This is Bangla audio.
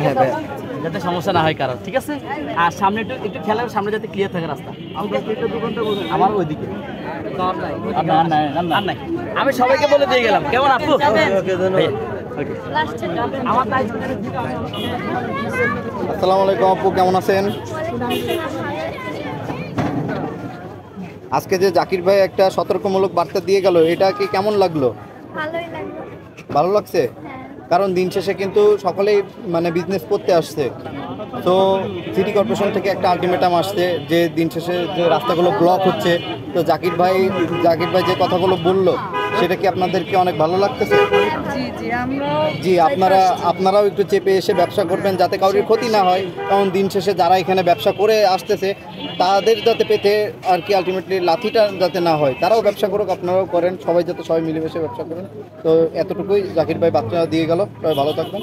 হ্যাঁ ভাই, যাতে সমস্যা না হয় কারণ, ঠিক আছে? আর সামনে একটু একটু খেয়াল রাখবেন, সামনে যাতে ক্লিয়ার থাকে রাস্তা। আমার ওইদিকে আর নাই, আমি সবাইকে বলে দিয়ে গেলাম। কেমন আপু? আমার আসসালামু আলাইকুম আপু, কেমন আছেন? আজকে যে জাকির ভাই একটা সতর্কমূলক বার্তা দিয়ে গেল, এটা কি কেমন লাগলো? ভালোই লাগলো। ভালো লাগছে? হ্যাঁ। কারণ দিন শেষে কিন্তু সকলেই মানে বিজনেস করতে আসছে। তো সিটি কর্পোরেশন থেকে একটা আলটিমেটাম আসছে যে দিন শেষে যে রাস্তাগুলো ব্লক হচ্ছে। তো জাকির ভাই যে কথাগুলো বললো, সেটা কি আপনাদেরকে অনেক ভালো লাগতেছে? জি, আপনারাও একটু চেপে এসে ব্যবসা করবেন যাতে কারোর ক্ষতি না হয়। কারণ দিন শেষে যারা এখানে ব্যবসা করে আসতেছে তাদের যাতে পেতে আর কি আলটিমেটলি লাথিটা যাতে না হয়, তারাও ব্যবসা করুক, আপনারাও করেন, সবাই মিলেমিশে ব্যবসা করেন। তো এতটুকুই জাকির ভাই বার্তা দিয়ে গেল। সবাই ভালো থাকবেন।